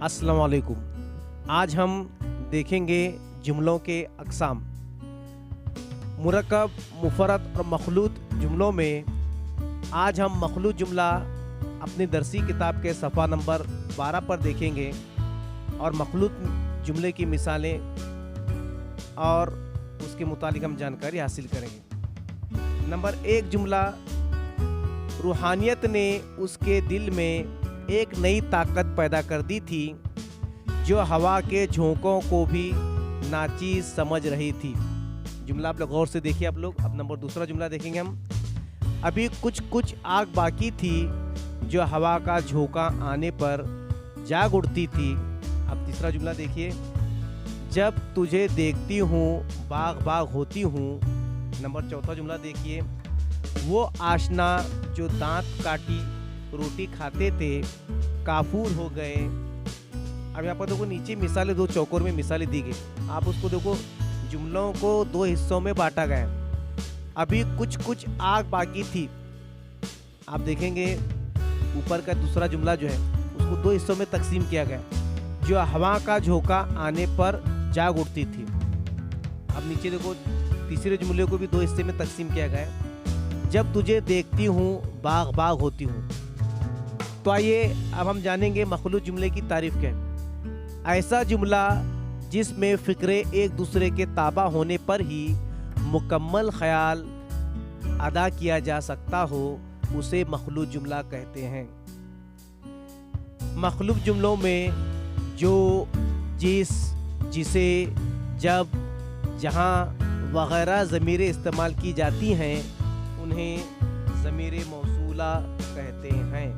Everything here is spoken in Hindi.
अस्सलाम वालेकुम। आज हम देखेंगे जुमलों के अक़साम। मुरक्कब, मुफ़रद और मख़लूत जुमलों में आज हम मख़लूत जुमला अपनी दरसी किताब के सफ़ा नंबर 12 पर देखेंगे और मख़लूत जुमले की मिसालें और उसके मुतालिक हम जानकारी हासिल करेंगे। नंबर 1 जुमला, रूहानियत ने उसके दिल में एक नई ताकत पैदा कर दी थी जो हवा के झोंकों को भी नाचीज समझ रही थी। जुमला आप लोग गौर से देखिए आप लोग। अब नंबर 2 जुमला देखेंगे हम। अभी कुछ कुछ आग बाकी थी जो हवा का झोंका आने पर जाग उठती थी। अब 3 जुमला देखिए। जब तुझे देखती हूँ बाग बाग होती हूँ। नंबर 4 जुमला देखिए। वो आशना जो दांत काटी रोटी खाते थे काफूर हो गए। अब यहाँ पर देखो नीचे मिसालें 2 चौकोर में मिसालें दी गई। आप उसको देखो, जुमलों को 2 हिस्सों में बांटा गया है। अभी कुछ कुछ आग बाकी थी। आप देखेंगे ऊपर का दूसरा जुमला जो है उसको 2 हिस्सों में तकसीम किया गया, जो हवा का झोंका आने पर जाग उठती थी। अब नीचे देखो तीसरे जुमले को भी 2 हिस्से में तकसीम किया गया है, जब तुझे देखती हूँ बाग बाग होती हूँ। तो आइए अब हम जानेंगे मख़लूत जुमले की तारीफ क्या है। ऐसा जुमला जिसमें फ़िक्रे एक दूसरे के ताबा होने पर ही मुकम्मल ख़याल अदा किया जा सकता हो, उसे मख़लूत जुमला कहते हैं। मख़लूत जुमलों में जो, जिस, जिसे, जब, जहाँ वग़ैरह ज़मीरें इस्तेमाल की जाती हैं उन्हें ज़मीर मौसूला कहते हैं।